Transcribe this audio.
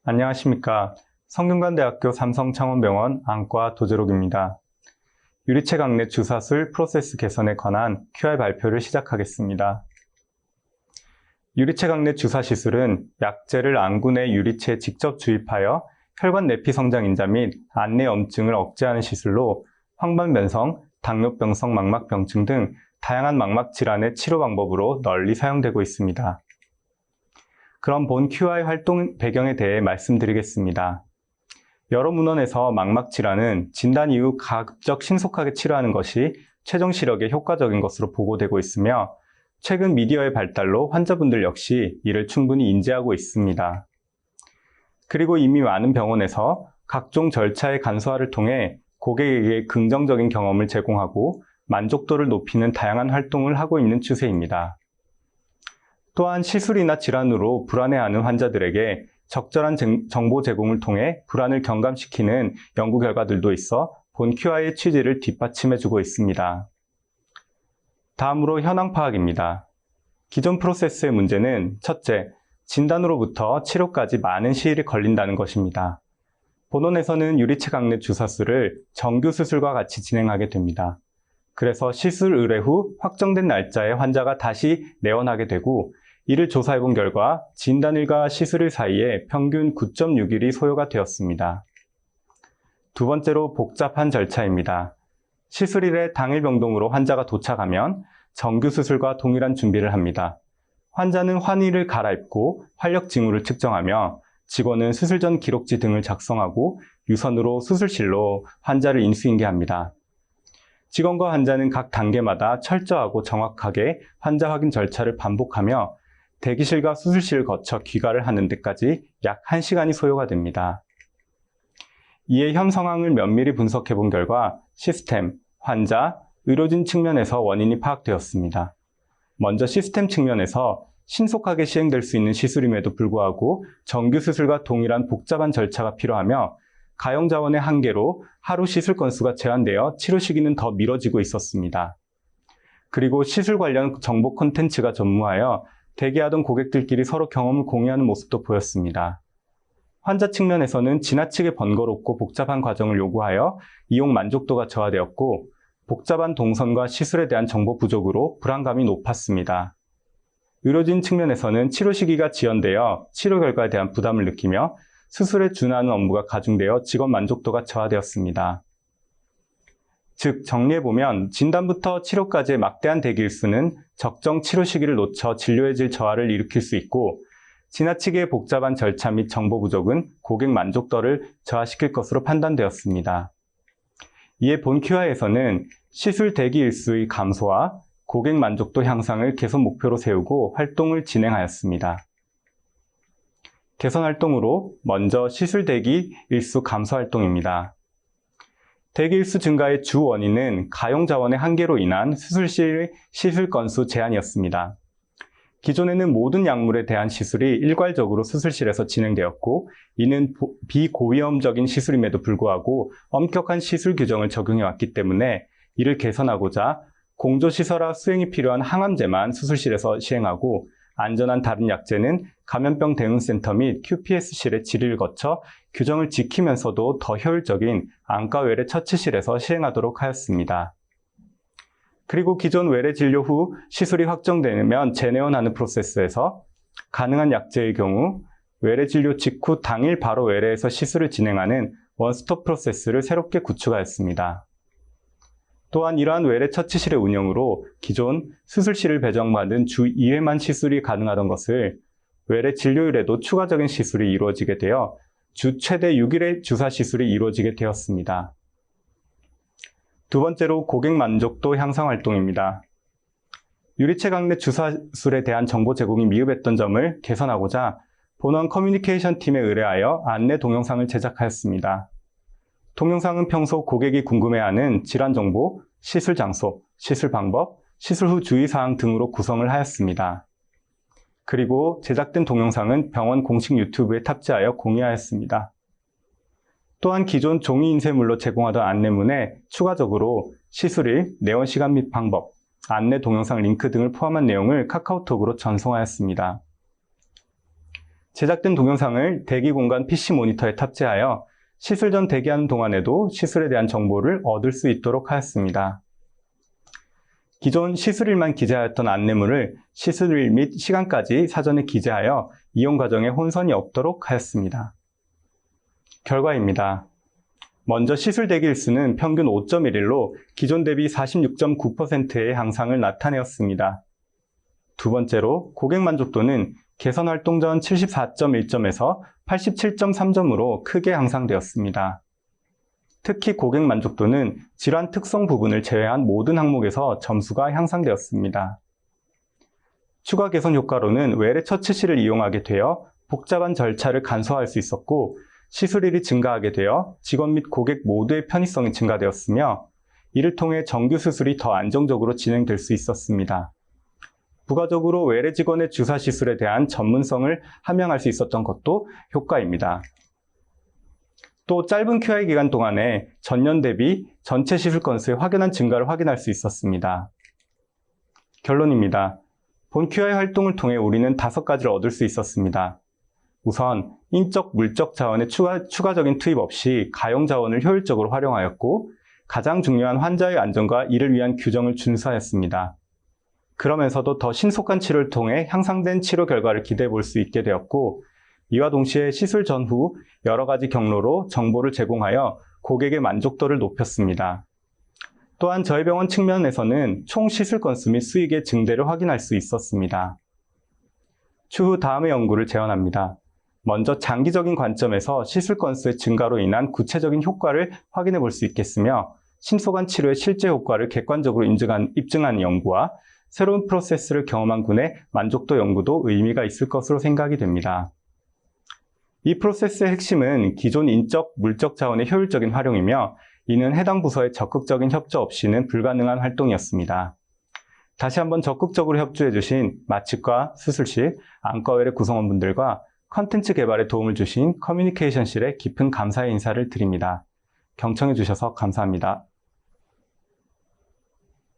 안녕하십니까. 성균관대학교 삼성창원병원 안과 도재록입니다. 유리체 강내 주사술 프로세스 개선에 관한 QR 발표를 시작하겠습니다. 유리체 강내 주사 시술은 약제를 안구 내 유리체에 직접 주입하여 혈관 내피 성장 인자 및 안내 염증을 억제하는 시술로 황반변성, 당뇨병성 망막병증 등 다양한 망막 질환의 치료 방법으로 널리 사용되고 있습니다. 그럼 본 QI 활동 배경에 대해 말씀드리겠습니다. 여러 문헌에서 망막 질환은 진단 이후 가급적 신속하게 치료하는 것이 최종 시력에 효과적인 것으로 보고되고 있으며 최근 미디어의 발달로 환자분들 역시 이를 충분히 인지하고 있습니다. 그리고 이미 많은 병원에서 각종 절차의 간소화를 통해 고객에게 긍정적인 경험을 제공하고 만족도를 높이는 다양한 활동을 하고 있는 추세입니다. 또한 시술이나 질환으로 불안해하는 환자들에게 적절한 정보 제공을 통해 불안을 경감시키는 연구 결과들도 있어 본 QI의 취지를 뒷받침해주고 있습니다. 다음으로 현황 파악입니다. 기존 프로세스의 문제는 첫째, 진단으로부터 치료까지 많은 시일이 걸린다는 것입니다. 본원에서는 유리체 강내 주사술을 정규 수술과 같이 진행하게 됩니다. 그래서 시술 의뢰 후 확정된 날짜에 환자가 다시 내원하게 되고 이를 조사해본 결과 진단일과 시술일 사이에 평균 9.6일이 소요가 되었습니다. 두 번째로 복잡한 절차입니다. 시술일의 당일 병동으로 환자가 도착하면 정규 수술과 동일한 준비를 합니다. 환자는 환의를 갈아입고 활력 징후를 측정하며 직원은 수술 전 기록지 등을 작성하고 유선으로 수술실로 환자를 인수인계합니다. 직원과 환자는 각 단계마다 철저하고 정확하게 환자 확인 절차를 반복하며 대기실과 수술실을 거쳐 귀가를 하는 데까지 약 1시간이 소요가 됩니다. 이에 현 상황을 면밀히 분석해 본 결과 시스템, 환자, 의료진 측면에서 원인이 파악되었습니다. 먼저 시스템 측면에서 신속하게 시행될 수 있는 시술임에도 불구하고 정규 수술과 동일한 복잡한 절차가 필요하며 가용 자원의 한계로 하루 시술 건수가 제한되어 치료 시기는 더 미뤄지고 있었습니다. 그리고 시술 관련 정보 콘텐츠가 전무하여 대기하던 고객들끼리 서로 경험을 공유하는 모습도 보였습니다. 환자 측면에서는 지나치게 번거롭고 복잡한 과정을 요구하여 이용 만족도가 저하되었고 복잡한 동선과 시술에 대한 정보 부족으로 불안감이 높았습니다. 의료진 측면에서는 치료 시기가 지연되어 치료 결과에 대한 부담을 느끼며 수술에 준하는 업무가 가중되어 직원 만족도가 저하되었습니다. 즉 정리해보면 진단부터 치료까지의 막대한 대기 일수는 적정 치료 시기를 놓쳐 진료의 질 저하를 일으킬 수 있고 지나치게 복잡한 절차 및 정보 부족은 고객 만족도를 저하시킬 것으로 판단되었습니다. 이에 본 QI에서는 시술 대기 일수의 감소와 고객 만족도 향상을 개선 목표로 세우고 활동을 진행하였습니다. 개선 활동으로 먼저 시술 대기 일수 감소 활동입니다. 대기 일수 증가의 주 원인은 가용 자원의 한계로 인한 수술실의 시술 건수 제한이었습니다. 기존에는 모든 약물에 대한 시술이 일괄적으로 수술실에서 진행되었고 이는 비고위험적인 시술임에도 불구하고 엄격한 시술 규정을 적용해왔기 때문에 이를 개선하고자 공조시설화 수행이 필요한 항암제만 수술실에서 시행하고 안전한 다른 약제는 감염병 대응센터 및 QPS실의 질의를 거쳐 규정을 지키면서도 더 효율적인 안과 외래 처치실에서 시행하도록 하였습니다. 그리고 기존 외래 진료 후 시술이 확정되면 재내원하는 프로세스에서 가능한 약제의 경우 외래 진료 직후 당일 바로 외래에서 시술을 진행하는 원스톱 프로세스를 새롭게 구축하였습니다. 또한 이러한 외래 처치실의 운영으로 기존 수술실을 배정받은 주 2회만 시술이 가능하던 것을 외래 진료일에도 추가적인 시술이 이루어지게 되어 주 최대 6일의 주사 시술이 이루어지게 되었습니다. 두 번째로 고객 만족도 향상 활동입니다. 유리체 강내 주사술에 대한 정보 제공이 미흡했던 점을 개선하고자 본원 커뮤니케이션 팀에 의뢰하여 안내 동영상을 제작하였습니다. 동영상은 평소 고객이 궁금해하는 질환 정보, 시술 장소, 시술 방법, 시술 후 주의사항 등으로 구성을 하였습니다. 그리고 제작된 동영상은 병원 공식 유튜브에 탑재하여 공유하였습니다. 또한 기존 종이 인쇄물로 제공하던 안내문에 추가적으로 시술일, 내원 시간 및 방법, 안내 동영상 링크 등을 포함한 내용을 카카오톡으로 전송하였습니다. 제작된 동영상을 대기 공간 PC 모니터에 탑재하여 시술 전 대기하는 동안에도 시술에 대한 정보를 얻을 수 있도록 하였습니다. 기존 시술일만 기재하였던 안내물을 시술일 및 시간까지 사전에 기재하여 이용 과정에 혼선이 없도록 하였습니다. 결과입니다. 먼저 시술 대기 일수는 평균 5.11로 기존 대비 46.9%의 향상을 나타내었습니다. 두 번째로 고객 만족도는 개선 활동 전 74.1점에서 87.3점으로 크게 향상되었습니다. 특히 고객 만족도는 질환 특성 부분을 제외한 모든 항목에서 점수가 향상되었습니다. 추가 개선 효과로는 외래 처치실을 이용하게 되어 복잡한 절차를 간소화할 수 있었고 시술일이 증가하게 되어 직원 및 고객 모두의 편의성이 증가되었으며 이를 통해 정규 수술이 더 안정적으로 진행될 수 있었습니다. 부가적으로 외래 직원의 주사 시술에 대한 전문성을 함양할 수 있었던 것도 효과입니다. 또 짧은 QI 기간 동안에 전년 대비 전체 시술 건수의 확연한 증가를 확인할 수 있었습니다. 결론입니다. 본 QI 활동을 통해 우리는 5가지를 얻을 수 있었습니다. 우선 인적, 물적 자원의 추가적인 투입 없이 가용 자원을 효율적으로 활용하였고 가장 중요한 환자의 안전과 이를 위한 규정을 준수하였습니다. 그러면서도 더 신속한 치료를 통해 향상된 치료 결과를 기대해 볼 수 있게 되었고 이와 동시에 시술 전후 여러 가지 경로로 정보를 제공하여 고객의 만족도를 높였습니다. 또한 저희 병원 측면에서는 총 시술 건수 및 수익의 증대를 확인할 수 있었습니다. 추후 다음의 연구를 제안합니다. 먼저 장기적인 관점에서 시술 건수의 증가로 인한 구체적인 효과를 확인해 볼 수 있겠으며 신속한 치료의 실제 효과를 객관적으로 입증한 연구와 새로운 프로세스를 경험한 군의 만족도 연구도 의미가 있을 것으로 생각이 됩니다. 이 프로세스의 핵심은 기존 인적, 물적 자원의 효율적인 활용이며 이는 해당 부서의 적극적인 협조 없이는 불가능한 활동이었습니다. 다시 한번 적극적으로 협조해주신 마취과 수술실, 안과외래 구성원분들과 컨텐츠 개발에 도움을 주신 커뮤니케이션실에 깊은 감사의 인사를 드립니다. 경청해주셔서 감사합니다.